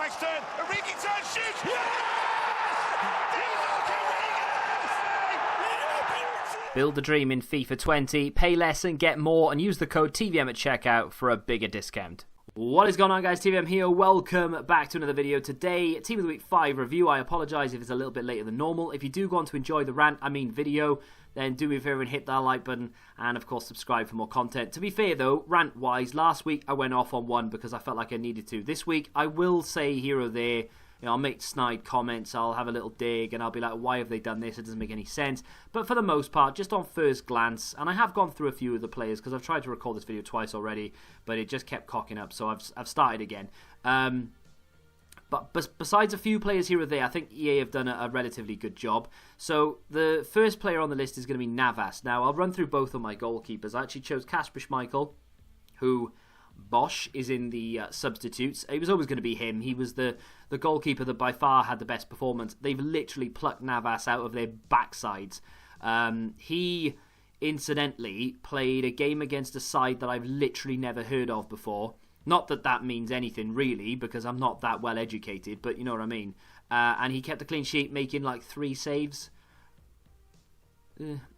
Backs turn, Origi turn, shoots! Build the dream in FIFA 20, pay less and get more, and use the code TVM at checkout for a bigger discount. What is going on, guys? TVM here. Welcome back to another video. Today, Team of the Week 5 review. I apologise if it's a little bit later than normal. If you do want to enjoy the rant, video, then do me a favour and hit that like button, and of course subscribe for more content. To be fair though, rant-wise, last week I went off on one because I felt like I needed to. This week, I will say here or there, I'll make snide comments, I'll have a little dig, and I'll be like, why have they done this? It doesn't make any sense. But for the most part, just on first glance, and I have gone through a few of the players, because I've tried to record this video twice already, but it just kept cocking up, so I've started again. But besides a few players here or there, I think EA have done a relatively good job. So the first player on the list is going to be Navas. Now, I'll run through both of my goalkeepers. I actually chose Kasper Schmeichel, who... Bosch is in the substitutes. It was always going to be him. He was the goalkeeper that by far had the best performance. They've literally plucked Navas out of their backsides. He, incidentally, played a game against a side that I've literally never heard of before. Not that that means anything, really, because I'm not that well educated, but you know what I mean. And he kept a clean sheet, making like 3 saves.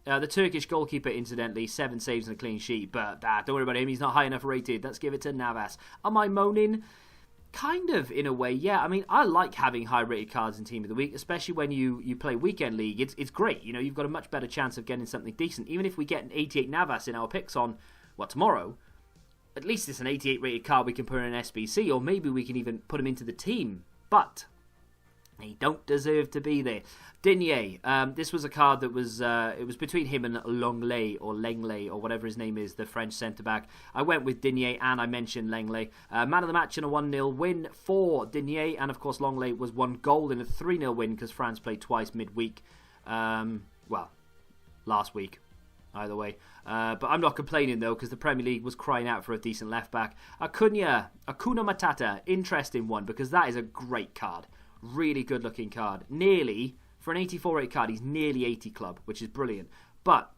The Turkish goalkeeper, incidentally, 7 saves and a clean sheet, but don't worry about him, he's not high enough rated. Let's give it to Navas. Am I moaning? Kind of, in a way, yeah. I mean, I like having high-rated cards in Team of the Week, especially when you play Weekend League. It's great, you've got a much better chance of getting something decent. Even if we get an 88 Navas in our picks on, tomorrow, at least it's an 88 rated card we can put in an SBC, or maybe we can even put him into the team. But... he don't deserve to be there. Dhir, this was a card that was, it was between him and Longley, or whatever his name is, the French centre-back. I went with Dhir, and I mentioned Longley. Man of the match in a 1-0 win for Dhir, and of course Longley was 1 goal in a 3-0 win because France played twice midweek. Well, last week. Either way. But I'm not complaining, though, because the Premier League was crying out for a decent left-back. Acuna Matata, interesting one, because that is a great card. Really good looking card. Nearly, for an 84 rate card, he's nearly 80 club, which is brilliant. But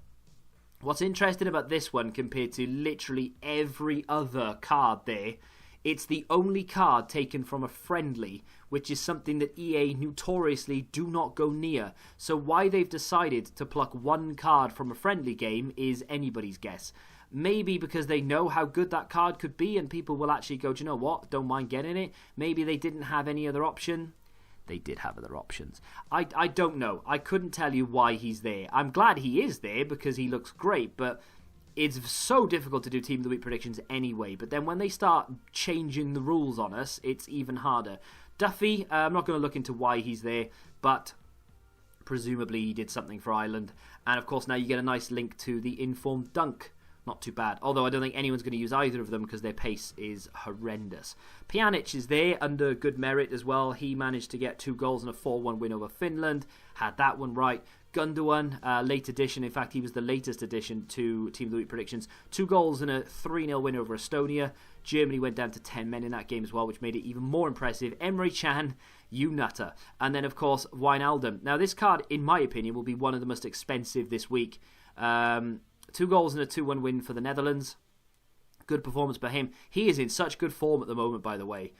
what's interesting about this one compared to literally every other card there, it's the only card taken from a friendly, which is something that EA notoriously do not go near. So why they've decided to pluck one card from a friendly game is anybody's guess. Maybe because they know how good that card could be and people will actually go, do you know what, don't mind getting it. Maybe they didn't have any other option. They did have other options. I don't know. I couldn't tell you why he's there. I'm glad he is there because he looks great, but it's so difficult to do Team of the Week predictions anyway. But then when they start changing the rules on us, it's even harder. Duffy, I'm not going to look into why he's there, but presumably he did something for Ireland. And of course now you get a nice link to the informed dunk. Not too bad. Although I don't think anyone's going to use either of them because their pace is horrendous. Pjanic is there under good merit as well. He managed to get 2 goals and a 4-1 win over Finland. Had that one right. Gundogan, late addition. In fact, he was the latest addition to Team of the Week predictions. 2 goals and a 3-0 win over Estonia. Germany went down to 10 men in that game as well, which made it even more impressive. Emre Can, you nutter. And then, of course, Wijnaldum. Now, this card, in my opinion, will be one of the most expensive this week. 2 goals and a 2-1 win for the Netherlands. Good performance by him. He is in such good form at the moment, by the way.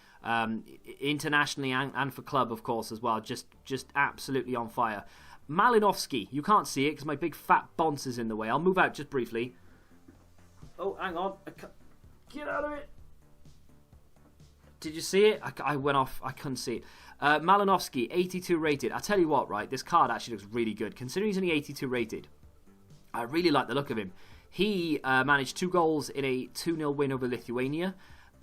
Internationally and for club, of course, as well. Just absolutely on fire. Malinovsky. You can't see it because my big fat bonce is in the way. I'll move out just briefly. Oh, hang on. Get out of it. Did you see it? I went off. I couldn't see it. Malinovsky, 82 rated. I tell you what, right? This card actually looks really good. Considering he's only 82 rated. I really like the look of him. He managed 2 goals in a 2-0 win over Lithuania.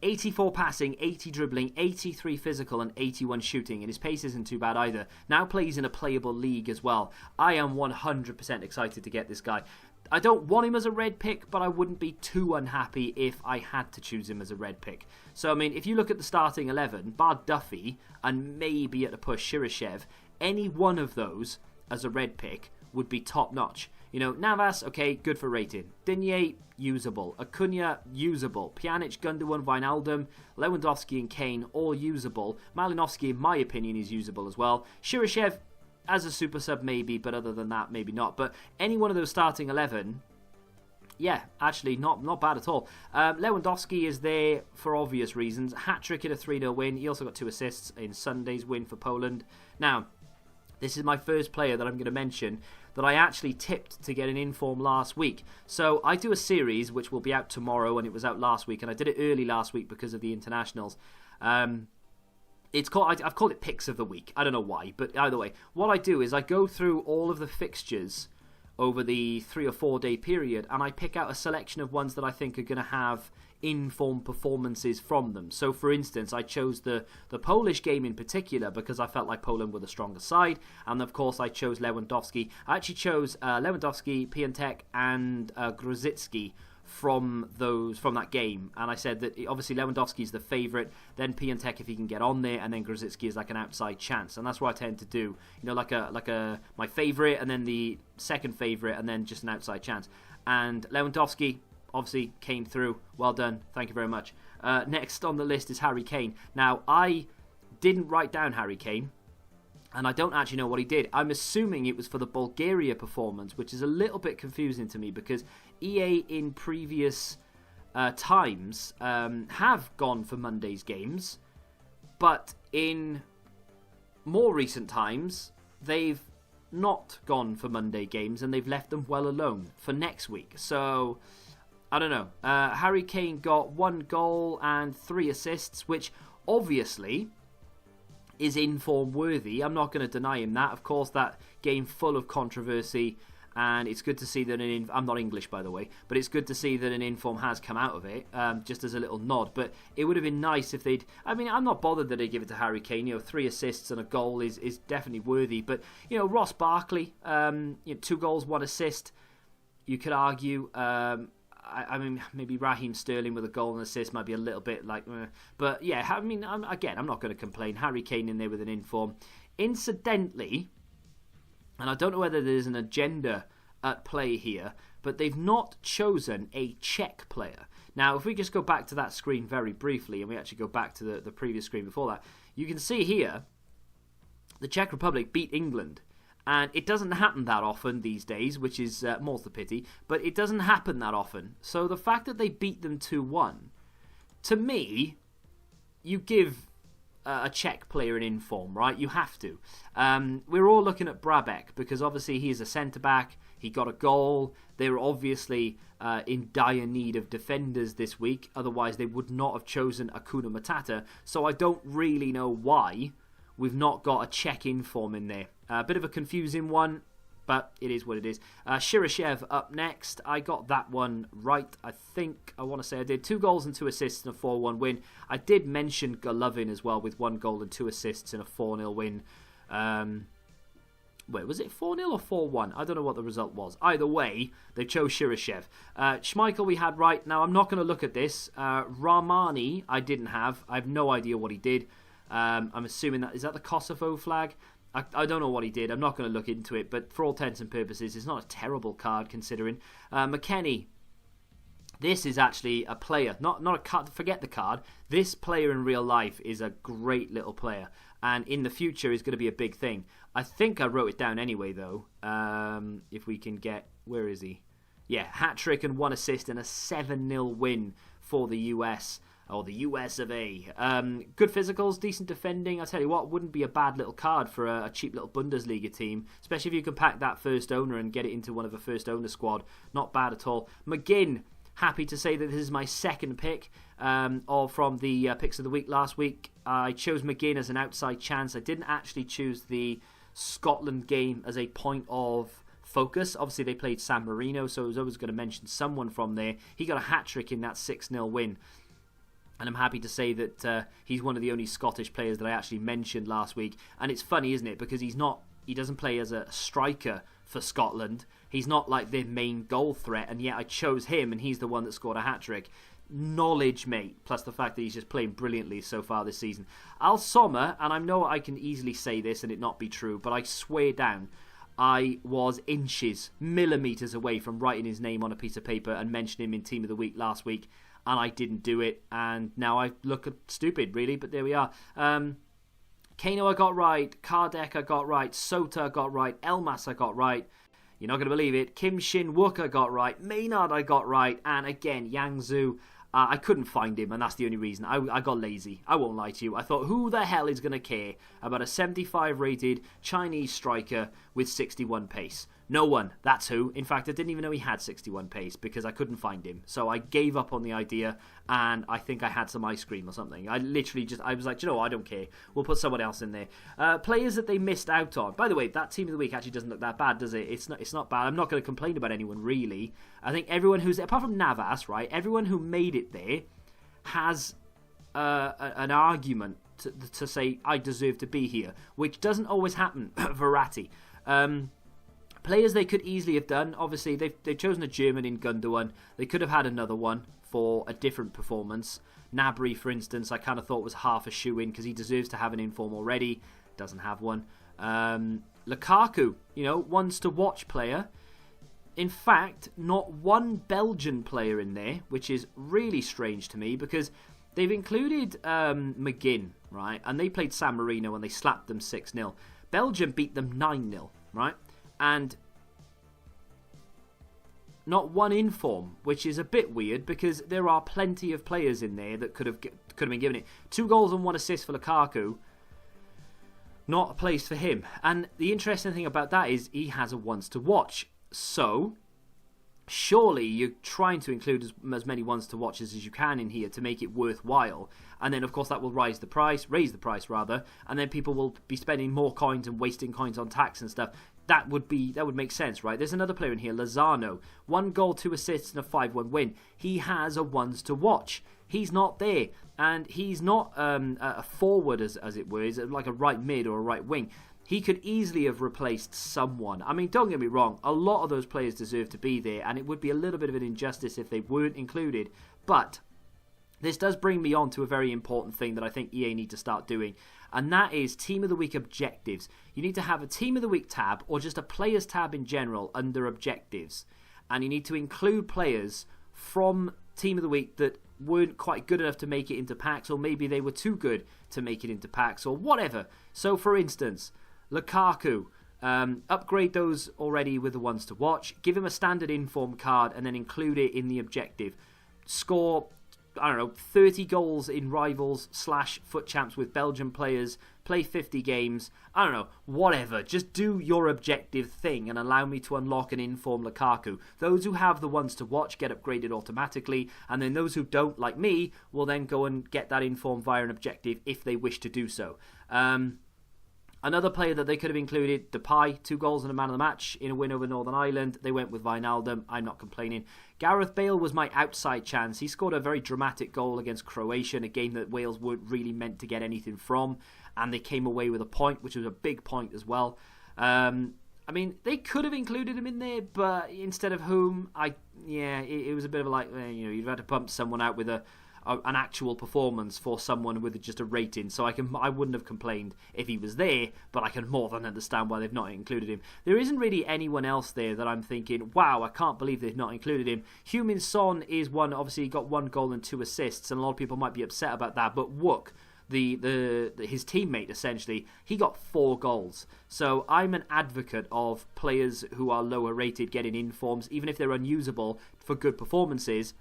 84 passing, 80 dribbling, 83 physical and 81 shooting. And his pace isn't too bad either. Now plays in a playable league as well. I am 100% excited to get this guy. I don't want him as a red pick, but I wouldn't be too unhappy if I had to choose him as a red pick. So, I mean, if you look at the starting 11, bar Duffy and maybe at a push Shirashev, any one of those as a red pick would be top notch. Navas, okay, good for rating. Dhir, usable. Acuna, usable. Pjanic, Gundogan, Wijnaldum, Lewandowski and Kane, all usable. Malinovsky, in my opinion, is usable as well. Shirashev, as a super sub, maybe, but other than that, maybe not. But any one of those starting 11 Yeah, actually, not bad at all. Lewandowski is there for obvious reasons. Hat-trick in a 3-0 win. He also got 2 assists in Sunday's win for Poland. Now, this is my first player that I'm going to mention that I actually tipped to get an inform last week. So I do a series which will be out tomorrow, and it was out last week, and I did it early last week because of the internationals. I've called it Picks of the Week. I don't know why, but either way, what I do is I go through all of the fixtures over the 3 or 4 day period, and I pick out a selection of ones that I think are going to have in-form performances from them. So for instance, I chose the Polish game in particular because I felt like Poland were the stronger side, and of course I chose Lewandowski. I actually chose Lewandowski, Piątek and Grosicki from that game, and I said that obviously Lewandowski is the favourite, then Piątek if he can get on there, and then Grosicki is like an outside chance, and that's what I tend to do. You know, like my favourite, and then the second favourite, and then just an outside chance. And Lewandowski obviously came through. Well done, thank you very much. Next on the list is Harry Kane. Now I didn't write down Harry Kane, and I don't actually know what he did. I'm assuming it was for the Bulgaria performance, which is a little bit confusing to me because EA in previous times have gone for Monday's games, but in more recent times they've not gone for Monday games and they've left them well alone for next week. So I don't know. Harry Kane got 1 goal and 3 assists, which obviously is inform worthy. I'm not going to deny him that. Of course, that game full of controversy, and it's good to see that I'm not English, by the way, but it's good to see that an inform has come out of it, just as a little nod. But it would have been nice if they'd... I mean, I'm not bothered that they give it to Harry Kane. 3 assists and a goal is definitely worthy. But, Ross Barkley, 2 goals, 1 assist, you could argue... I mean, maybe Raheem Sterling with a goal and assist might be a little bit like... But yeah, I mean, I'm not going to complain. Harry Kane in there with an inform. Incidentally, and I don't know whether there's an agenda at play here, but they've not chosen a Czech player. Now, if we just go back to that screen very briefly, and we actually go back to the previous screen before that, you can see here the Czech Republic beat England. And it doesn't happen that often these days, which is more's the pity, but it doesn't happen that often. So the fact that they beat them 2-1, to me, you give a Czech player an inform, right? You have to. We're all looking at Brabec because obviously he is a centre-back. He got a goal. They were obviously in dire need of defenders this week. Otherwise, they would not have chosen Akuna Matata. So I don't really know why we've not got a Czech inform in there. A bit of a confusing one, but it is what it is. Shirashev up next. I got that one right, I think. I want to say I did. 2 goals and 2 assists in a 4-1 win. I did mention Golovin as well with 1 goal and 2 assists in a 4-0 win. Wait, was it 4-0 or 4-1? I don't know what the result was. Either way, they chose Shirashev. Schmeichel we had right. Now, I'm not going to look at this. Rahmani I didn't have. I have no idea what he did. I'm assuming that... Is that the Kosovo flag? I don't know what he did. I'm not going to look into it, but for all intents and purposes, it's not a terrible card considering. McKennie, this is actually a player, not a card. Forget the card. This player in real life is a great little player, and in the future is going to be a big thing. I think I wrote it down anyway, though. If we can get... Where is he? Yeah, hat-trick and 1 assist and a 7-0 win for the US. Or the US of A. Good physicals, decent defending. I tell you what, wouldn't be a bad little card for a cheap little Bundesliga team, especially if you can pack that first owner and get it into one of the first owner squad. Not bad at all. McGinn, happy to say that this is my second pick from the picks of the week last week. I chose McGinn as an outside chance. I didn't actually choose the Scotland game as a point of focus. Obviously, they played San Marino, so I was always going to mention someone from there. He got a hat-trick in that 6-0 win. And I'm happy to say that he's one of the only Scottish players that I actually mentioned last week. And it's funny, isn't it? Because he doesn't play as a striker for Scotland. He's not like their main goal threat. And yet I chose him, and he's the one that scored a hat-trick. Knowledge, mate. Plus the fact that he's just playing brilliantly so far this season. Al Sommer, and I know I can easily say this and it not be true, but I swear down, I was inches, millimetres away from writing his name on a piece of paper and mentioning him in Team of the Week last week. And I didn't do it, and now I look stupid, really, but there we are. Kano I got right, Kardec I got right, Sota I got right, Elmas I got right. You're not going to believe it. Kim Shin Wook I got right. Maynard I got right. And again, Yang Zhu, I couldn't find him, and that's the only reason. I got lazy. I won't lie to you. I thought, who the hell is going to care about a 75 rated Chinese striker with 61 pace? No one. That's who. In fact, I didn't even know he had 61 pace because I couldn't find him. So I gave up on the idea, and I think I had some ice cream or something. I was like, you know what? I don't care. We'll put someone else in there. Players that they missed out on. By the way, that team of the week actually doesn't look that bad, does it? It's not bad. I'm not going to complain about anyone, really. I think everyone who's, apart from Navas, right, everyone who made it there has an argument to say, I deserve to be here, which doesn't always happen. Verratti. Players they could easily have done. Obviously, they've chosen a German in Gundogan. They could have had another one for a different performance. Gnabry, for instance, I kind of thought was half a shoe-in because he deserves to have an inform already. Doesn't have one. Lukaku, ones to watch player. In fact, not one Belgian player in there, which is really strange to me because they've included McGinn, right? And they played San Marino and they slapped them 6-0. Belgium beat them 9-0, right? And not one inform, which is a bit weird because there are plenty of players in there that could have been given it. 2 goals and 1 assist for Lukaku. Not a place for him. And the interesting thing about that is he has a ones to watch. So surely you're trying to include as many ones to watches as you can in here to make it worthwhile. And then, of course, that will raise the price, and then people will be spending more coins and wasting coins on tax and stuff. That would make sense, right? There's another player in here, Lozano. 1 goal, 2 assists, and a 5-1 win. He has a ones to watch. He's not there, and he's not a forward, as it were. He's like a right mid or a right wing. He could easily have replaced someone. I mean, don't get me wrong, a lot of those players deserve to be there, and it would be a little bit of an injustice if they weren't included. But this does bring me on to a very important thing that I think EA need to start doing, and that is Team of the Week objectives. You need to have a Team of the Week tab, or just a Players tab in general, under objectives. And you need to include players from Team of the Week that weren't quite good enough to make it into packs, or maybe they were too good to make it into packs, or whatever. So, for instance, Lukaku, upgrade those already with the ones to watch, give him a standard inform card, and then include it in the objective. Score, 30 goals in rivals / foot champs with Belgian players, play 50 games, whatever. Just do your objective thing and allow me to unlock an inform Lukaku. Those who have the ones to watch get upgraded automatically, and then those who don't, like me, will then go and get that inform via an objective if they wish to do so. Another player that they could have included, Depay, 2 goals and a man of the match in a win over Northern Ireland. They went with Wijnaldum. I'm not complaining. Gareth Bale was my outside chance. He scored a very dramatic goal against Croatia in a game that Wales weren't really meant to get anything from, and they came away with a point, which was a big point as well. They could have included him in there, but instead of whom, it was a bit of you've had to pump someone out with an actual performance for someone with just a rating. So I wouldn't have complained if he was there, but I can more than understand why they've not included him. There isn't really anyone else there that I'm thinking, wow, I can't believe they've not included him. Heung-min Son is one. Obviously he got 1 goal and 2 assists, and a lot of people might be upset about that, but Wook, his teammate, essentially, he got 4 goals. So I'm an advocate of players who are lower rated getting informs, even if they're unusable for good performances.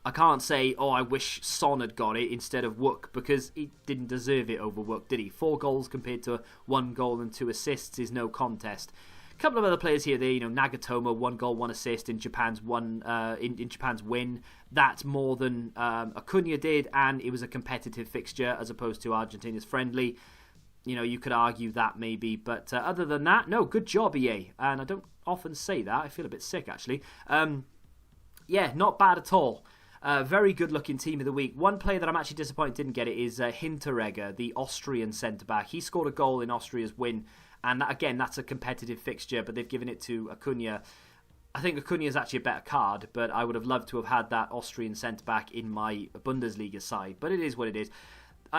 I can't say, I wish Son had got it instead of Wook, because he didn't deserve it over Wook, did he? 4 goals compared to 1 goal and 2 assists is no contest. A couple of other players here there, Nagatomo, 1 goal, 1 assist in Japan's win. That's more than Acuna did, and it was a competitive fixture as opposed to Argentina's friendly. You could argue that maybe, but other than that, no, good job, EA. And I don't often say that. I feel a bit sick, actually. Not bad at all. Very good looking team of the week. One player that I'm actually disappointed didn't get it is Hinteregger, the Austrian centre-back. He scored a goal in Austria's win, and again, that's a competitive fixture, but they've given it to Acuna. I think Acuna is actually a better card, but I would have loved to have had that Austrian centre-back in my Bundesliga side, but it is what it is.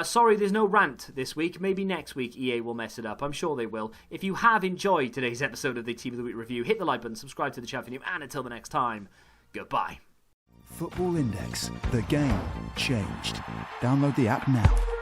Sorry, there's no rant this week. Maybe next week EA will mess it up. I'm sure they will. If you have enjoyed today's episode of the Team of the Week review, hit the like button, subscribe to the channel for new, and until the next time, goodbye. Football Index. The game changed. Download the app now.